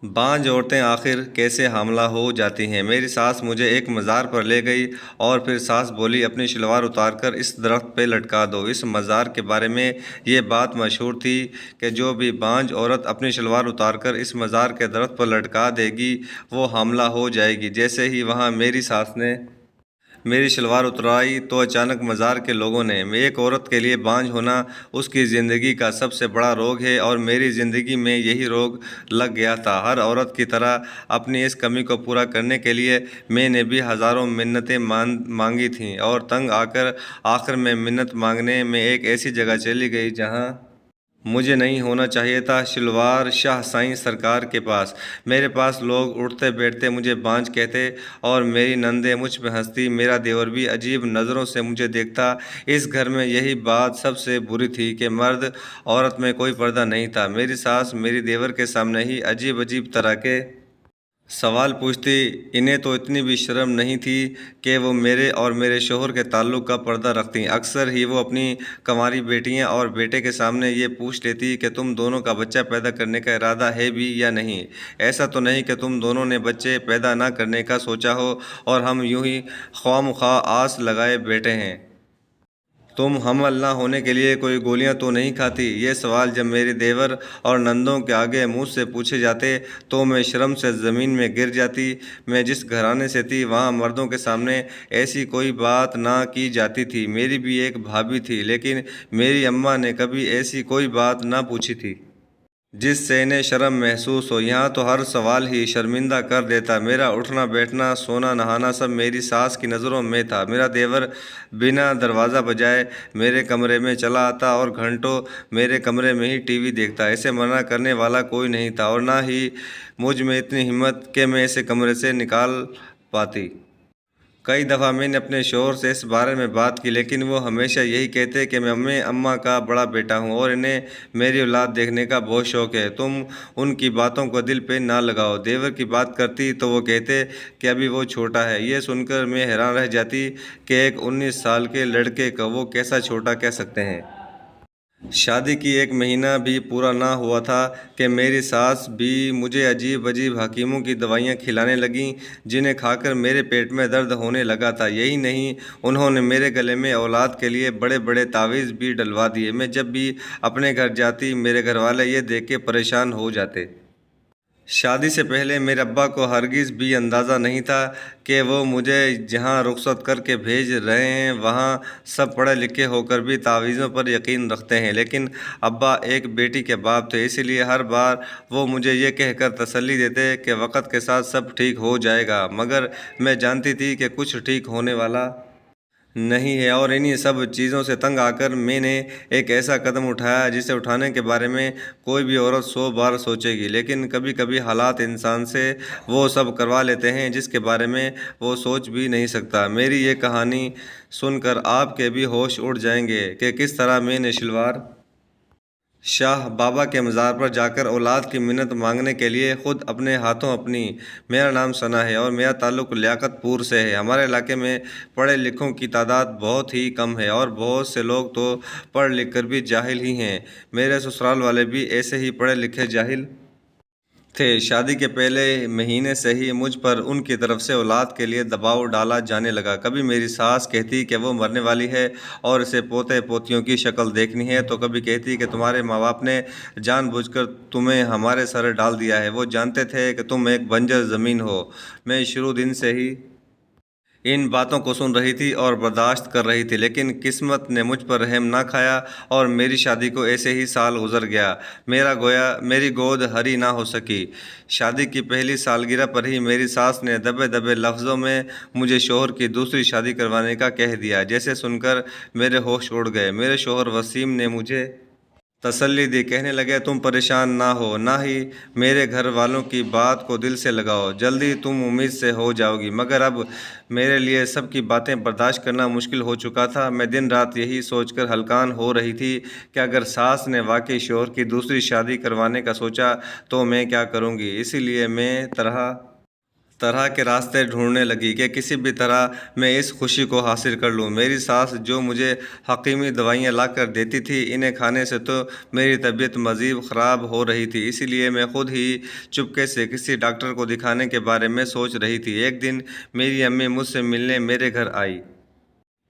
بانجھ عورتیں آخر کیسے حاملہ ہو جاتی ہیں؟ میری ساس مجھے ایک مزار پر لے گئی اور پھر ساس بولی اپنی شلوار اتار کر اس درخت پہ لٹکا دو۔ اس مزار کے بارے میں یہ بات مشہور تھی کہ جو بھی بانجھ عورت اپنی شلوار اتار کر اس مزار کے درخت پر لٹکا دے گی وہ حاملہ ہو جائے گی۔ جیسے ہی وہاں میری ساس نے میری شلوار اترائی تو اچانک مزار کے لوگوں نے ایک عورت کے لیے بانجھ ہونا اس کی زندگی کا سب سے بڑا روگ ہے اور میری زندگی میں یہی روگ لگ گیا تھا۔ ہر عورت کی طرح اپنی اس کمی کو پورا کرنے کے لیے میں نے بھی ہزاروں منتیں مانگی تھیں اور تنگ آ کر آخر میں منت مانگنے میں ایک ایسی جگہ چلی گئی جہاں مجھے نہیں ہونا چاہیے تھا، شلوار شاہ سائیں سرکار کے پاس۔ میرے پاس لوگ اٹھتے بیٹھتے مجھے بانجھ کہتے اور میری نندیں مجھ پہ ہنستی، میرا دیور بھی عجیب نظروں سے مجھے دیکھتا۔ اس گھر میں یہی بات سب سے بری تھی کہ مرد عورت میں کوئی پردہ نہیں تھا۔ میری ساس میری دیور کے سامنے ہی عجیب عجیب طرح کے سوال پوچھتی، انہیں تو اتنی بھی شرم نہیں تھی کہ وہ میرے اور میرے شوہر کے تعلق کا پردہ رکھتیں۔ اکثر ہی وہ اپنی کنواری بیٹیاں اور بیٹے کے سامنے یہ پوچھ لیتی کہ تم دونوں کا بچہ پیدا کرنے کا ارادہ ہے بھی یا نہیں؟ ایسا تو نہیں کہ تم دونوں نے بچے پیدا نہ کرنے کا سوچا ہو اور ہم یوں ہی خواہ آس لگائے بیٹھے ہیں؟ تم حامل نہ ہونے کے لیے کوئی گولیاں تو نہیں کھاتی؟ یہ سوال جب میرے دیور اور نندوں کے آگے مجھ سے پوچھے جاتے تو میں شرم سے زمین میں گر جاتی۔ میں جس گھرانے سے تھی وہاں مردوں کے سامنے ایسی کوئی بات نہ کی جاتی تھی۔ میری بھی ایک بھابھی تھی لیکن میری اماں نے کبھی ایسی کوئی بات نہ پوچھی تھی جس سے انہیں شرم محسوس ہو۔ یہاں تو ہر سوال ہی شرمندہ کر دیتا۔ میرا اٹھنا بیٹھنا سونا نہانا سب میری ساس کی نظروں میں تھا۔ میرا دیور بنا دروازہ بجائے میرے کمرے میں چلا آتا اور گھنٹوں میرے کمرے میں ہی ٹی وی دیکھتا۔ اسے منع کرنے والا کوئی نہیں تھا اور نہ ہی مجھ میں اتنی ہمت کہ میں اسے کمرے سے نکال پاتی۔ کئی دفعہ میں نے اپنے شوہر سے اس بارے میں بات کی لیکن وہ ہمیشہ یہی کہتے کہ میں اماں کا بڑا بیٹا ہوں اور انہیں میری اولاد دیکھنے کا بہت شوق ہے، تم ان کی باتوں کو دل پہ نہ لگاؤ۔ دیور کی بات کرتی تو وہ کہتے کہ ابھی وہ چھوٹا ہے۔ یہ سن کر میں حیران رہ جاتی کہ ایک 19 سال کے لڑکے کو وہ کیسا چھوٹا کہہ سکتے ہیں۔ شادی کی ایک مہینہ بھی پورا نہ ہوا تھا کہ میری ساس بھی مجھے عجیب عجیب حکیموں کی دوائیاں کھلانے لگیں جنہیں کھا کر میرے پیٹ میں درد ہونے لگا تھا۔ یہی نہیں، انہوں نے میرے گلے میں اولاد کے لیے بڑے بڑے تعویذ بھی ڈلوا دیے۔ میں جب بھی اپنے گھر جاتی میرے گھر والے یہ دیکھ کے پریشان ہو جاتے۔ شادی سے پہلے میرے ابا کو ہرگز بھی اندازہ نہیں تھا کہ وہ مجھے جہاں رخصت کر کے بھیج رہے ہیں وہاں سب پڑھے لکھے ہو کر بھی تعویذوں پر یقین رکھتے ہیں۔ لیکن ابا ایک بیٹی کے باپ تھے، اس لیے ہر بار وہ مجھے یہ کہہ کر تسلی دیتے کہ وقت کے ساتھ سب ٹھیک ہو جائے گا، مگر میں جانتی تھی کہ کچھ ٹھیک ہونے والا نہیں ہے۔ اور انہی سب چیزوں سے تنگ آ کر میں نے ایک ایسا قدم اٹھایا جسے اٹھانے کے بارے میں کوئی بھی عورت 100 بار سوچے گی، لیکن کبھی کبھی حالات انسان سے وہ سب کروا لیتے ہیں جس کے بارے میں وہ سوچ بھی نہیں سکتا۔ میری یہ کہانی سن کر آپ کے بھی ہوش اڑ جائیں گے کہ کس طرح میں نے شلوار شاہ بابا کے مزار پر جا کر اولاد کی منت مانگنے کے لیے خود اپنے ہاتھوں اپنی۔ میرا نام ثنا ہے اور میرا تعلق لیاقت پور سے ہے۔ ہمارے علاقے میں پڑھے لکھوں کی تعداد بہت ہی کم ہے اور بہت سے لوگ تو پڑھ لکھ کر بھی جاہل ہی ہیں۔ میرے سسرال والے بھی ایسے ہی پڑھے لکھے جاہل تھے۔ شادی کے پہلے مہینے سے ہی مجھ پر ان کی طرف سے اولاد کے لیے دباؤ ڈالا جانے لگا۔ کبھی میری ساس کہتی کہ وہ مرنے والی ہے اور اسے پوتے پوتیوں کی شکل دیکھنی ہے، تو کبھی کہتی کہ تمہارے ماں باپ نے جان بوجھ کر تمہیں ہمارے سر ڈال دیا ہے، وہ جانتے تھے کہ تم ایک بنجر زمین ہو۔ میں شروع دن سے ہی ان باتوں کو سن رہی تھی اور برداشت کر رہی تھی، لیکن قسمت نے مجھ پر رحم نہ کھایا اور میری شادی کو ایسے ہی سال گزر گیا۔ میری گود ہری نہ ہو سکی۔ شادی کی پہلی سالگرہ پر ہی میری ساس نے دبے دبے لفظوں میں مجھے شوہر کی دوسری شادی کروانے کا کہہ دیا، جیسے سن کر میرے ہوش اڑ گئے۔ میرے شوہر وسیم نے مجھے تسلی دی، کہنے لگے تم پریشان نہ ہو، نہ ہی میرے گھر والوں کی بات کو دل سے لگاؤ، جلدی تم امید سے ہو جاؤ گی۔ مگر اب میرے لیے سب کی باتیں برداشت کرنا مشکل ہو چکا تھا۔ میں دن رات یہی سوچ کر ہلکان ہو رہی تھی کہ اگر ساس نے واقعی شوہر کی دوسری شادی کروانے کا سوچا تو میں کیا کروں گی۔ اسی لیے میں طرح طرح کے راستے ڈھونڈنے لگی کہ کسی بھی طرح میں اس خوشی کو حاصل کر لوں۔ میری ساس جو مجھے حکیمی دوائیاں لا کر دیتی تھی، انہیں کھانے سے تو میری طبیعت مزید خراب ہو رہی تھی، اسی لیے میں خود ہی چپکے سے کسی ڈاکٹر کو دکھانے کے بارے میں سوچ رہی تھی۔ ایک دن میری امی مجھ سے ملنے میرے گھر آئی،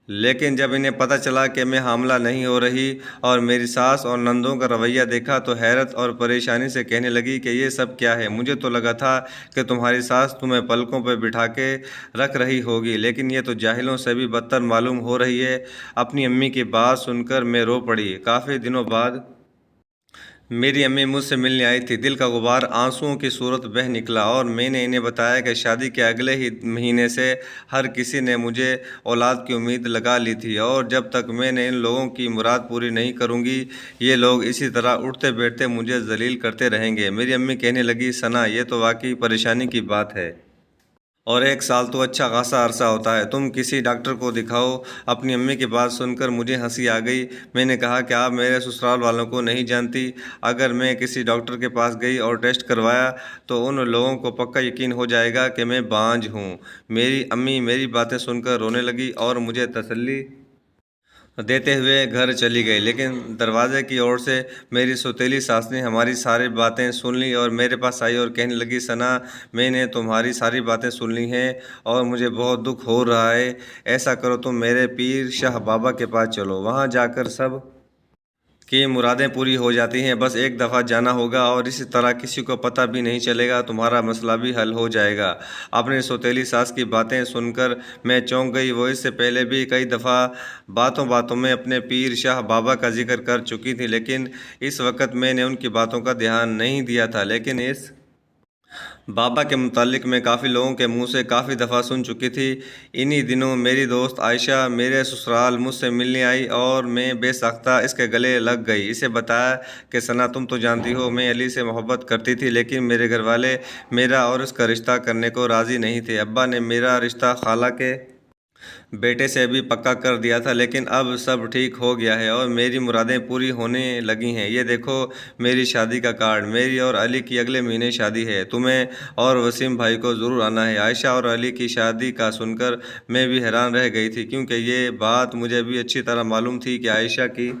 لیکن جب انہیں پتہ چلا کہ میں حاملہ نہیں ہو رہی اور میری ساس اور نندوں کا رویہ دیکھا تو حیرت اور پریشانی سے کہنے لگی کہ یہ سب کیا ہے؟ مجھے تو لگا تھا کہ تمہاری ساس تمہیں پلکوں پہ بٹھا کے رکھ رہی ہوگی، لیکن یہ تو جاہلوں سے بھی بدتر معلوم ہو رہی ہے۔ اپنی امی کی بات سن کر میں رو پڑی۔ کافی دنوں بعد میری امی مجھ سے ملنے آئی تھی۔ دل کا غبار آنسوؤں کی صورت بہہ نکلا اور میں نے انہیں بتایا کہ شادی کے اگلے ہی مہینے سے ہر کسی نے مجھے اولاد کی امید لگا لی تھی اور جب تک میں نے ان لوگوں کی مراد پوری نہیں کروں گی، یہ لوگ اسی طرح اٹھتے بیٹھتے مجھے ذلیل کرتے رہیں گے۔ میری امی کہنے لگی، ثنا، یہ تو واقعی پریشانی کی بات ہے، اور 1 سال تو اچھا خاصا عرصہ ہوتا ہے، تم کسی ڈاکٹر کو دکھاؤ۔ اپنی امی کی بات سن کر مجھے ہنسی آ گئی۔ میں نے کہا کہ آپ میرے سسرال والوں کو نہیں جانتی، اگر میں کسی ڈاکٹر کے پاس گئی اور ٹیسٹ کروایا تو ان لوگوں کو پکا یقین ہو جائے گا کہ میں بانجھ ہوں۔ میری امی میری باتیں سن کر رونے لگی اور مجھے تسلی دیتے ہوئے گھر چلی گئی، لیکن دروازے کی اوڑ سے میری سوتیلی ساس نے ہماری ساری باتیں سن لی اور میرے پاس آئی اور کہنے لگی، ثنا، میں نے تمہاری ساری باتیں سن لی ہیں اور مجھے بہت دکھ ہو رہا ہے۔ ایسا کرو، تم میرے پیر شاہ بابا کے پاس چلو، وہاں جا کر سب کی مرادیں پوری ہو جاتی ہیں، بس ایک دفعہ جانا ہوگا اور اسی طرح کسی کو پتہ بھی نہیں چلے گا، تمہارا مسئلہ بھی حل ہو جائے گا۔ اپنی سوتیلی ساس کی باتیں سن کر میں چونک گئی۔ وہ اس سے پہلے بھی کئی دفعہ باتوں باتوں میں اپنے پیر شاہ بابا کا ذکر کر چکی تھی، لیکن اس وقت میں نے ان کی باتوں کا دھیان نہیں دیا تھا، لیکن اس بابا کے متعلق میں کافی لوگوں کے منہ سے کافی دفعہ سن چکی تھی۔ انہی دنوں میری دوست عائشہ میرے سسرال مجھ سے ملنے آئی اور میں بے ساختہ اس کے گلے لگ گئی۔ اسے بتایا کہ ثنا، تم تو جانتی ہو میں علی سے محبت کرتی تھی، لیکن میرے گھر والے میرا اور اس کا رشتہ کرنے کو راضی نہیں تھے۔ ابا نے میرا رشتہ خالہ کے بیٹے سے بھی پکا کر دیا تھا، لیکن اب سب ٹھیک ہو گیا ہے اور میری مرادیں پوری ہونے لگی ہیں۔ یہ دیکھو میری شادی کا کارڈ، میری اور علی کی اگلے مہینے شادی ہے، تمہیں اور وسیم بھائی کو ضرور آنا ہے۔ عائشہ اور علی کی شادی کا سن کر میں بھی حیران رہ گئی تھی، کیونکہ یہ بات مجھے بھی اچھی طرح معلوم تھی کہ عائشہ کی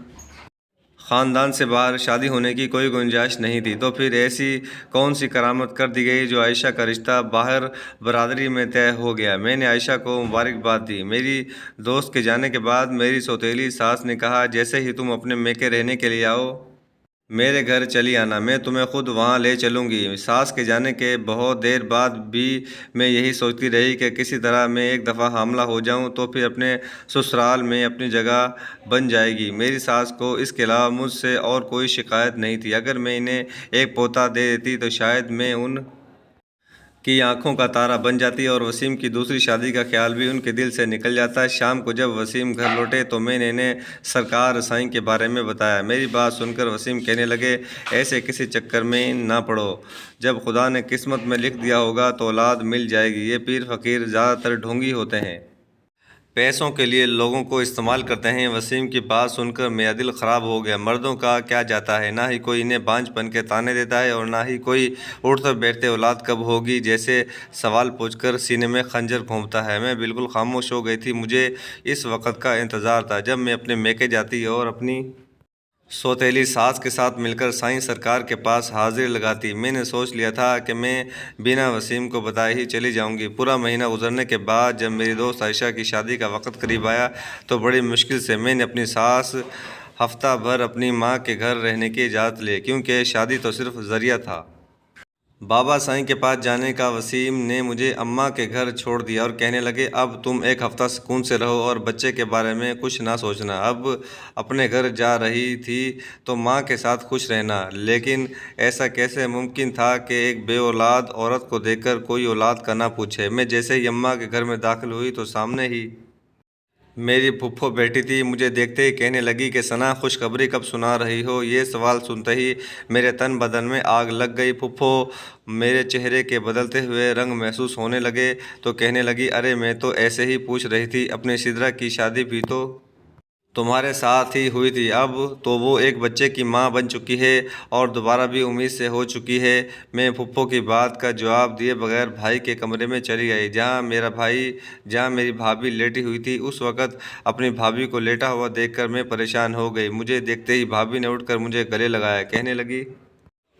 خاندان سے باہر شادی ہونے کی کوئی گنجائش نہیں تھی، تو پھر ایسی کون سی کرامت کر دی گئی جو عائشہ کا رشتہ باہر برادری میں طے ہو گیا۔ میں نے عائشہ کو مبارکباد دی۔ میری دوست کے جانے کے بعد میری سوتیلی ساس نے کہا، جیسے ہی تم اپنے میکے رہنے کے لیے آؤ میرے گھر چلی آنا، میں تمہیں خود وہاں لے چلوں گی۔ ساس کے جانے کے بہت دیر بعد بھی میں یہی سوچتی رہی کہ کسی طرح میں ایک دفعہ حاملہ ہو جاؤں تو پھر اپنے سسرال میں اپنی جگہ بن جائے گی۔ میری ساس کو اس کے علاوہ مجھ سے اور کوئی شکایت نہیں تھی۔ اگر میں انہیں ایک پوتا دے دیتی تو شاید میں ان کی آنکھوں کا تارا بن جاتی اور وسیم کی دوسری شادی کا خیال بھی ان کے دل سے نکل جاتا۔ شام کو جب وسیم گھر لوٹے تو میں نے انہیں سرکار رسائی کے بارے میں بتایا۔ میری بات سن کر وسیم کہنے لگے، ایسے کسی چکر میں نہ پڑو، جب خدا نے قسمت میں لکھ دیا ہوگا تو اولاد مل جائے گی۔ یہ پیر فقیر زیادہ تر ڈھونگی ہوتے ہیں، پیسوں کے لیے لوگوں کو استعمال کرتے ہیں۔ وسیم کی بات سن کر میرا دل خراب ہو گیا۔ مردوں کا کیا جاتا ہے، نہ ہی کوئی انہیں بانجھ پن کے طعنے دیتا ہے اور نہ ہی کوئی اٹھتے بیٹھتے اولاد کب ہوگی جیسے سوال پوچھ کر سینے میں خنجر گھونپتا ہے۔ میں بالکل خاموش ہو گئی تھی۔ مجھے اس وقت کا انتظار تھا جب میں اپنے میکے جاتی اور اپنی سوتیلی ساس کے ساتھ مل کر سائیں سرکار کے پاس حاضری لگاتی۔ میں نے سوچ لیا تھا کہ میں بنا وسیم کو بتائے ہی چلی جاؤں گی۔ پورا مہینہ گزرنے کے بعد جب میری دوست عائشہ کی شادی کا وقت قریب آیا تو بڑی مشکل سے میں نے اپنی ساس ہفتہ بھر اپنی ماں کے گھر رہنے کی اجازت لی، کیونکہ شادی تو صرف ذریعہ تھا۔ بابا سائیں کے پاس جانے کا وسیم نے مجھے اماں کے گھر چھوڑ دیا اور کہنے لگے، اب تم ایک ہفتہ سکون سے رہو اور بچے کے بارے میں کچھ نہ سوچنا۔ اب اپنے گھر جا رہی تھی تو ماں کے ساتھ خوش رہنا، لیکن ایسا کیسے ممکن تھا کہ ایک بے اولاد عورت کو دیکھ کر کوئی اولاد کا نہ پوچھے۔ میں جیسے ہی اماں کے گھر میں داخل ہوئی تو سامنے ہی میری پھپھو بیٹھی تھی۔ مجھے دیکھتے ہی کہنے لگی کہ ثنا، خوشخبری کب سنا رہی ہو؟ یہ سوال سنتے ہی میرے تن بدن میں آگ لگ گئی۔ پھپھو میرے چہرے کے بدلتے ہوئے رنگ محسوس ہونے لگے تو کہنے لگی، ارے میں تو ایسے ہی پوچھ رہی تھی، اپنی سدرا کی شادی بھی تو تمہارے ساتھ ہی ہوئی تھی، اب تو وہ ایک بچے کی ماں بن چکی ہے اور دوبارہ بھی امید سے ہو چکی ہے۔ میں پھپھو کی بات کا جواب دیے بغیر بھائی کے کمرے میں چلی گئی جہاں میری بھابھی لیٹی ہوئی تھی۔ اس وقت اپنی بھابھی کو لیٹا ہوا دیکھ کر میں پریشان ہو گئی۔ مجھے دیکھتے ہی بھابھی نے اٹھ کر مجھے گلے لگایا، کہنے لگی،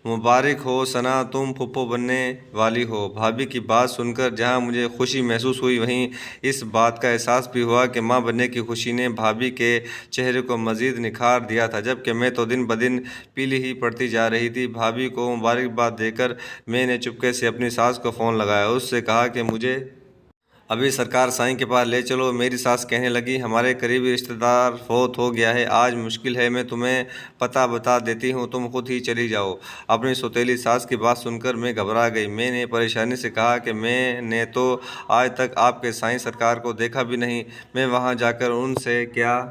مبارک ہو ثنا، تم پھپھو بننے والی ہو۔ بھابھی کی بات سن کر جہاں مجھے خوشی محسوس ہوئی، وہیں اس بات کا احساس بھی ہوا کہ ماں بننے کی خوشی نے بھابھی کے چہرے کو مزید نکھار دیا تھا، جبکہ میں تو دن بدن پیلی ہی پڑتی جا رہی تھی۔ بھابھی کو مبارکباد دے کر میں نے چپکے سے اپنی ساس کو فون لگایا، اس سے کہا کہ مجھے ابھی سرکار سائیں کے پاس لے چلو۔ میری ساس کہنے لگی، ہمارے قریبی رشتہ دار فوت ہو گیا ہے، آج مشکل ہے، میں تمہیں پتہ بتا دیتی ہوں، تم خود ہی چلی جاؤ۔ اپنی سوتیلی ساس کی بات سن کر میں گھبرا گئی۔ میں نے پریشانی سے کہا کہ میں نے تو آج تک آپ کے سائیں سرکار کو دیکھا بھی نہیں، میں وہاں جا کر ان سے کیا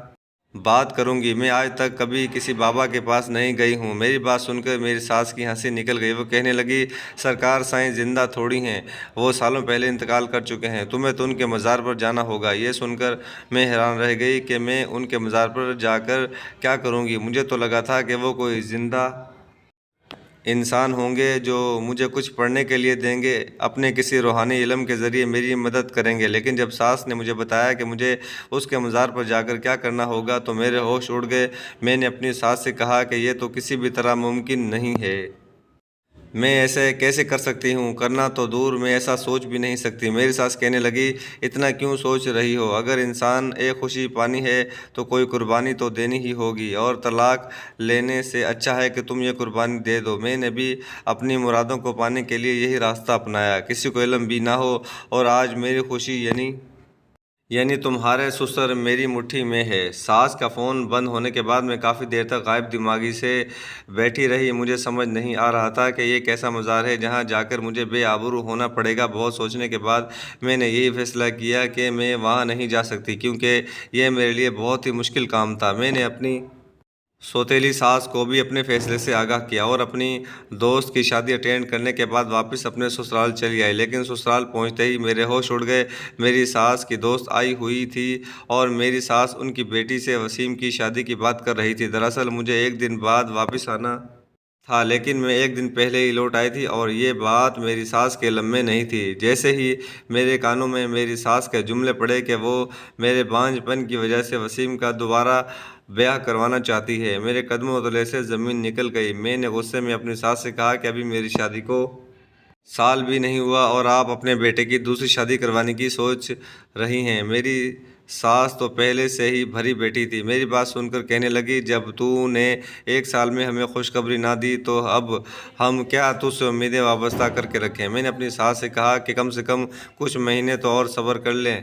بات کروں گی؟ میں آج تک کبھی کسی بابا کے پاس نہیں گئی ہوں۔ میری بات سن کر میری ساس کی ہنسی نکل گئی۔ وہ کہنے لگی، سرکار سائیں زندہ تھوڑی ہیں، وہ سالوں پہلے انتقال کر چکے ہیں، تمہیں تو ان کے مزار پر جانا ہوگا۔ یہ سن کر میں حیران رہ گئی کہ میں ان کے مزار پر جا کر کیا کروں گی؟ مجھے تو لگا تھا کہ وہ کوئی زندہ انسان ہوں گے جو مجھے کچھ پڑھنے کے لیے دیں گے، اپنے کسی روحانی علم کے ذریعے میری مدد کریں گے، لیکن جب ساس نے مجھے بتایا کہ مجھے اس کے مزار پر جا کر کیا کرنا ہوگا تو میرے ہوش اڑ گئے۔ میں نے اپنی ساس سے کہا کہ یہ تو کسی بھی طرح ممکن نہیں ہے، میں ایسے کیسے کر سکتی ہوں؟ کرنا تو دور، میں ایسا سوچ بھی نہیں سکتی۔ میری ساس کہنے لگی، اتنا کیوں سوچ رہی ہو؟ اگر انسان ایک خوشی پانی ہے تو کوئی قربانی تو دینی ہی ہوگی، اور طلاق لینے سے اچھا ہے کہ تم یہ قربانی دے دو۔ میں نے بھی اپنی مرادوں کو پانے کے لیے یہی راستہ اپنایا، کسی کو علم بھی نہ ہو، اور آج میری خوشی یعنی تمہارے سسر میری مٹھی میں ہے۔ ساس کا فون بند ہونے کے بعد میں کافی دیر تک غائب دماغی سے بیٹھی رہی۔ مجھے سمجھ نہیں آ رہا تھا کہ یہ کیسا مزار ہے جہاں جا کر مجھے بے آبرو ہونا پڑے گا۔ بہت سوچنے کے بعد میں نے یہی فیصلہ کیا کہ میں وہاں نہیں جا سکتی، کیونکہ یہ میرے لیے بہت ہی مشکل کام تھا۔ میں نے اپنی سوتیلی ساس کو بھی اپنے فیصلے سے آگاہ کیا اور اپنی دوست کی شادی اٹینڈ کرنے کے بعد واپس اپنے سسرال چلی آئی، لیکن سسرال پہنچتے ہی میرے ہوش اڑ گئے۔ میری ساس کی دوست آئی ہوئی تھی اور میری ساس ان کی بیٹی سے وسیم کی شادی کی بات کر رہی تھی۔ دراصل مجھے ایک دن بعد واپس آنا تھا، لیکن میں ایک دن پہلے ہی لوٹ آئی تھی، اور یہ بات میری ساس کے علم میں نہیں تھی۔ جیسے ہی میرے کانوں میں میری ساس کے جملے پڑے کہ وہ میرے بانجھ پن کی وجہ سے وسیم کا دوبارہ بیاہ کروانا چاہتی ہے، میرے قدموں تلے سے زمین نکل گئی۔ میں نے غصے میں اپنی ساس سے کہا کہ ابھی میری شادی کو سال بھی نہیں ہوا اور آپ اپنے بیٹے کی دوسری شادی کروانے کی سوچ رہی ہیں۔ میری ساس تو پہلے سے ہی بھری بیٹھی تھی۔ میری بات سن کر کہنے لگی، جب تو نے ایک سال میں ہمیں خوشخبری نہ دی تو اب ہم کیا تجھ سے امیدیں وابستہ کر کے رکھیں؟ میں نے اپنی ساس سے کہا کہ کم سے کم کچھ مہینے تو اور صبر کر لیں۔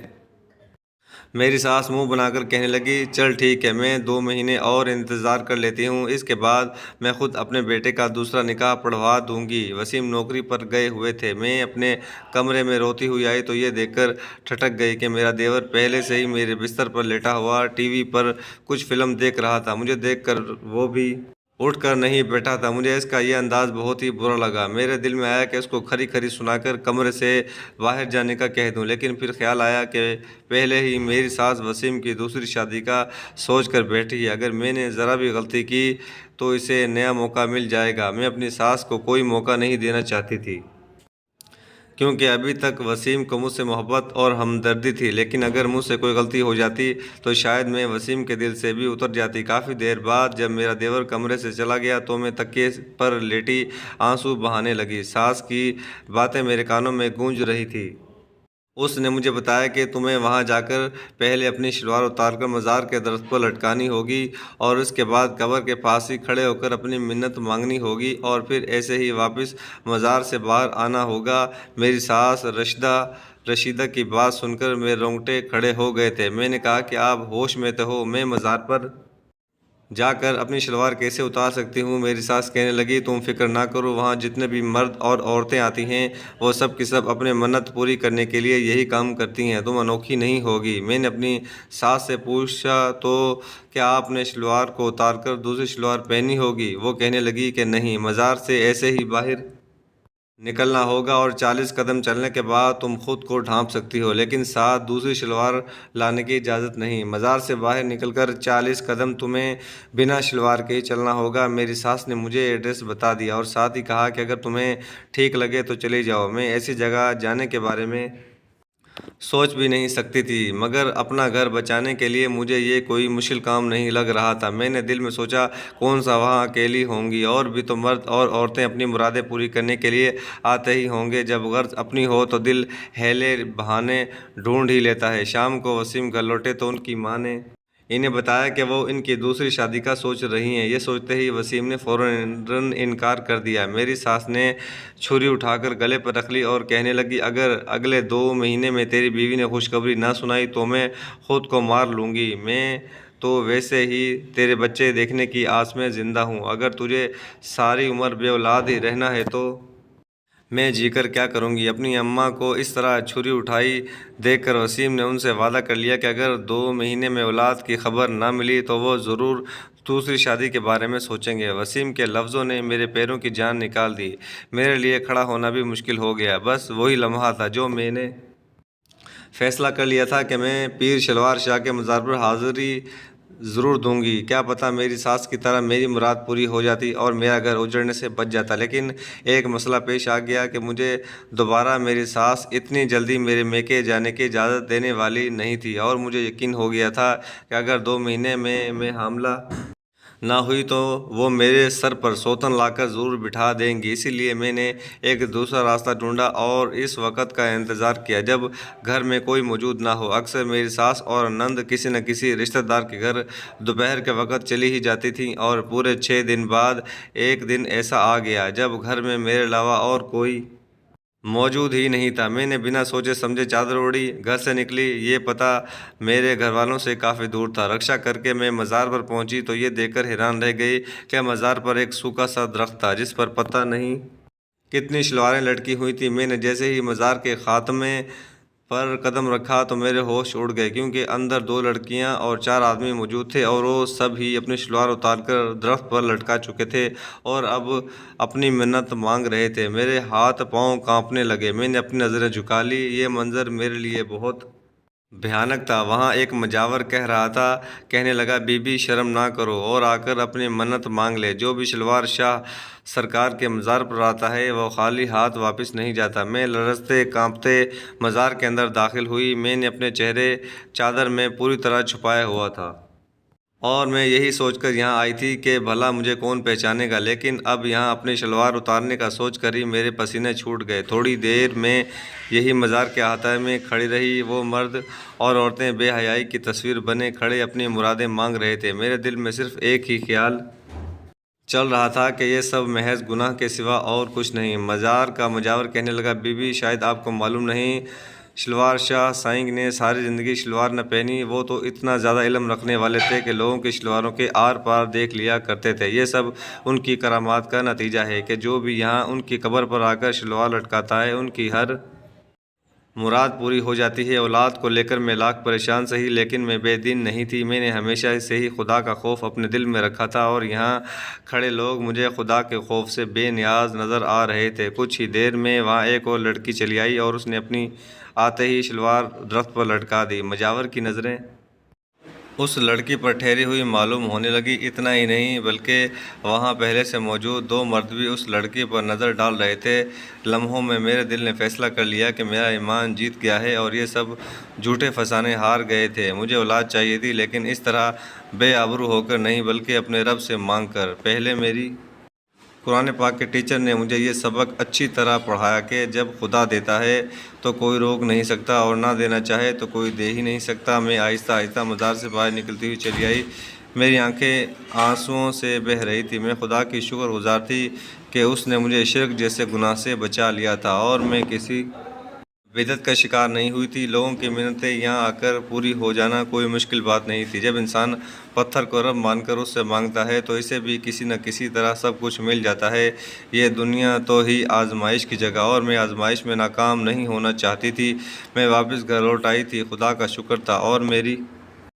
میری ساس منہ بنا کر کہنے لگی، چل ٹھیک ہے، میں 2 مہینے اور انتظار کر لیتی ہوں، اس کے بعد میں خود اپنے بیٹے کا دوسرا نکاح پڑھوا دوں گی۔ وسیم نوکری پر گئے ہوئے تھے۔ میں اپنے کمرے میں روتی ہوئی آئی تو یہ دیکھ کر ٹھٹک گئی کہ میرا دیور پہلے سے ہی میرے بستر پر لیٹا ہوا ٹی وی پر کچھ فلم دیکھ رہا تھا۔ مجھے دیکھ کر وہ بھی اٹھ کر نہیں بیٹھا تھا۔ مجھے اس کا یہ انداز بہت ہی برا لگا۔ میرے دل میں آیا کہ اس کو کھری کھری سنا کر کمرے سے باہر جانے کا کہہ دوں، لیکن پھر خیال آیا کہ پہلے ہی میری ساس وسیم کی دوسری شادی کا سوچ کر بیٹھی ہے، اگر میں نے ذرا بھی غلطی کی تو اسے نیا موقع مل جائے گا۔ میں اپنی ساس کو کوئی موقع نہیں دینا چاہتی تھی، کیونکہ ابھی تک وسیم کو مجھ سے محبت اور ہمدردی تھی، لیکن اگر مجھ سے کوئی غلطی ہو جاتی تو شاید میں وسیم کے دل سے بھی اتر جاتی۔ کافی دیر بعد جب میرا دیور کمرے سے چلا گیا تو میں تکیے پر لیٹی آنسو بہانے لگی۔ ساس کی باتیں میرے کانوں میں گونج رہی تھی۔ اس نے مجھے بتایا کہ تمہیں وہاں جا کر پہلے اپنی شلوار اتار کر مزار کے درخت پر لٹکانی ہوگی، اور اس کے بعد قبر کے پاس ہی کھڑے ہو کر اپنی منت مانگنی ہوگی، اور پھر ایسے ہی واپس مزار سے باہر آنا ہوگا۔ میری ساس رشیدہ کی بات سن کر میرے رونگٹے کھڑے ہو گئے تھے۔ میں نے کہا کہ آپ ہوش میں تو ہو، میں مزار پر جا کر اپنی شلوار کیسے اتار سکتی ہوں؟ میری ساس کہنے لگی، تم فکر نہ کرو، وہاں جتنے بھی مرد اور عورتیں آتی ہیں وہ سب کی سب اپنے منت پوری کرنے کے لیے یہی کام کرتی ہیں، تم انوکھی نہیں ہوگی۔ میں نے اپنی ساس سے پوچھا تو کیا آپ نے شلوار کو اتار کر دوسری شلوار پہنی ہوگی؟ وہ کہنے لگی کہ نہیں، مزار سے ایسے ہی باہر نکلنا ہوگا اور 40 قدم چلنے کے بعد تم خود کو ڈھانپ سکتی ہو، لیکن ساتھ دوسری شلوار لانے کی اجازت نہیں۔ مزار سے باہر نکل کر 40 قدم تمہیں بنا شلوار کے ہی چلنا ہوگا۔ میری ساس نے مجھے ایڈریس بتا دیا اور ساتھ ہی کہا کہ اگر تمہیں ٹھیک لگے تو چلی جاؤ۔ میں ایسی جگہ جانے کے بارے میں سوچ بھی نہیں سکتی تھی، مگر اپنا گھر بچانے کے لیے مجھے یہ کوئی مشکل کام نہیں لگ رہا تھا۔ میں نے دل میں سوچا، کون سا وہاں اکیلی ہوں گی، اور بھی تو مرد اور عورتیں اپنی مرادیں پوری کرنے کے لیے آتے ہی ہوں گے۔ جب غرض اپنی ہو تو دل ہیلے بہانے ڈھونڈ ہی لیتا ہے۔ شام کو وسیم گھر لوٹے تو ان کی ماں نے انہیں بتایا کہ وہ ان کی دوسری شادی کا سوچ رہی ہیں۔ یہ سوچتے ہی وسیم نے فوراً انکار کر دیا۔ میری ساس نے چھری اٹھا کر گلے پر رکھ لی اور کہنے لگی، اگر اگلے 2 مہینے میں تیری بیوی نے خوشخبری نہ سنائی تو میں خود کو مار لوں گی۔ میں تو ویسے ہی تیرے بچے دیکھنے کی آس میں زندہ ہوں، اگر تجھے ساری عمر بے اولاد ہی رہنا ہے تو میں جی کر کیا کروں گی۔ اپنی اماں کو اس طرح چھری اٹھائی دیکھ کر وسیم نے ان سے وعدہ کر لیا کہ اگر 2 مہینے میں اولاد کی خبر نہ ملی تو وہ ضرور دوسری شادی کے بارے میں سوچیں گے۔ وسیم کے لفظوں نے میرے پیروں کی جان نکال دی۔ میرے لیے کھڑا ہونا بھی مشکل ہو گیا۔ بس وہی لمحہ تھا جو میں نے فیصلہ کر لیا تھا کہ میں پیر شلوار شاہ کے مزار پر حاضری ضرور دوں گی۔ کیا پتہ میری ساس کی طرح میری مراد پوری ہو جاتی اور میرا گھر اجڑنے سے بچ جاتا، لیکن ایک مسئلہ پیش آ گیا کہ مجھے دوبارہ میری ساس اتنی جلدی میرے میکے جانے کی اجازت دینے والی نہیں تھی، اور مجھے یقین ہو گیا تھا کہ اگر 2 مہینے میں حاملہ نہ ہوئی تو وہ میرے سر پر سوتن لا کر ضرور بٹھا دیں گی۔ اسی لیے میں نے ایک دوسرا راستہ ڈھونڈا اور اس وقت کا انتظار کیا جب گھر میں کوئی موجود نہ ہو۔ اکثر میری ساس اور نند کسی نہ کسی رشتہ دار کے گھر دوپہر کے وقت چلی ہی جاتی تھیں، اور پورے 6 دن بعد ایک دن ایسا آ گیا جب گھر میں میرے علاوہ اور کوئی موجود ہی نہیں تھا۔ میں نے بنا سوچے سمجھے چادر اوڑھی، گھر سے نکلی۔ یہ پتہ میرے گھر والوں سے کافی دور تھا۔ رکشا کر کے میں مزار پر پہنچی تو یہ دیکھ کر حیران رہ گئی کہ مزار پر ایک سوکھا سا درخت تھا جس پر پتہ نہیں کتنی شلواریں لٹکی ہوئی تھیں۔ میں نے جیسے ہی مزار کے خاتمے پر قدم رکھا تو میرے ہوش اڑ گئے، کیونکہ اندر 2 لڑکیاں اور 4 آدمی موجود تھے، اور وہ سب ہی اپنی شلوار اتار کر درخت پر لٹکا چکے تھے اور اب اپنی منت مانگ رہے تھے۔ میرے ہاتھ پاؤں کانپنے لگے۔ میں نے اپنی نظریں جھکا لی۔ یہ منظر میرے لیے بہت بھیانک تھا۔ وہاں ایک مجاور کہہ رہا تھا، کہنے لگا، بی بی شرم نہ کرو اور آ کر اپنی منت مانگ لے۔ جو بھی شلوار شاہ سرکار کے مزار پر آتا ہے وہ خالی ہاتھ واپس نہیں جاتا۔ میں لرزتے کانپتے مزار کے اندر داخل ہوئی۔ میں نے اپنے چہرے چادر میں پوری طرح چھپایا ہوا تھا اور میں یہی سوچ کر یہاں آئی تھی کہ بھلا مجھے کون پہچانے گا، لیکن اب یہاں اپنی شلوار اتارنے کا سوچ کر ہی میرے پسینے چھوٹ گئے۔ تھوڑی دیر میں یہی مزار کے احاطے میں کھڑی رہی۔ وہ مرد اور عورتیں بے حیائی کی تصویر بنے کھڑے اپنی مرادیں مانگ رہے تھے۔ میرے دل میں صرف ایک ہی خیال چل رہا تھا کہ یہ سب محض گناہ کے سوا اور کچھ نہیں۔ مزار کا مجاور کہنے لگا، بی بی شاید آپ کو معلوم نہیں، شلوار شاہ سائنگ نے ساری زندگی شلوار نہ پہنی۔ وہ تو اتنا زیادہ علم رکھنے والے تھے کہ لوگوں کی شلواروں کے آر پار دیکھ لیا کرتے تھے۔ یہ سب ان کی کرامات کا نتیجہ ہے کہ جو بھی یہاں ان کی قبر پر آ کر شلوار لٹکاتا ہے ان کی ہر مراد پوری ہو جاتی ہے۔ اولاد کو لے کر میں لاکھ پریشان سہی، لیکن میں بے دین نہیں تھی۔ میں نے ہمیشہ سے ہی خدا کا خوف اپنے دل میں رکھا تھا، اور یہاں کھڑے لوگ مجھے خدا کے خوف سے بے نیاز نظر آ رہے تھے۔ کچھ ہی دیر میں وہاں ایک اور لڑکی چلی آئی اور اس نے اپنی آتے ہی شلوار درخت پر لٹکا دی۔ مجاور کی نظریں اس لڑکی پر ٹھہری ہوئی معلوم ہونے لگی۔ اتنا ہی نہیں بلکہ وہاں پہلے سے موجود 2 مرد بھی اس لڑکی پر نظر ڈال رہے تھے۔ لمحوں میں میرے دل نے فیصلہ کر لیا کہ میرا ایمان جیت گیا ہے اور یہ سب جھوٹے فسانے ہار گئے تھے۔ مجھے اولاد چاہیے تھی، لیکن اس طرح بے آبرو ہو کر نہیں، بلکہ اپنے رب سے مانگ کر۔ پہلے میری قرآن پاک کے ٹیچر نے مجھے یہ سبق اچھی طرح پڑھایا کہ جب خدا دیتا ہے تو کوئی روک نہیں سکتا، اور نہ دینا چاہے تو کوئی دے ہی نہیں سکتا۔ میں آہستہ آہستہ مزار سے باہر نکلتی ہوئی چلی آئی۔ میری آنکھیں آنسوؤں سے بہہ رہی تھی۔ میں خدا کی شکر گزار تھی کہ اس نے مجھے شرک جیسے گناہ سے بچا لیا تھا اور میں کسی بدعت کا شکار نہیں ہوئی تھی۔ لوگوں کی منتیں یہاں آ کر پوری ہو جانا کوئی مشکل بات نہیں تھی۔ جب انسان پتھر کو رب مان کر اس سے مانگتا ہے تو اسے بھی کسی نہ کسی طرح سب کچھ مل جاتا ہے۔ یہ دنیا تو ہی آزمائش کی جگہ، اور میں آزمائش میں ناکام نہیں ہونا چاہتی تھی۔ میں واپس گھر لوٹ آئی تھی۔ خدا کا شکر تھا اور میری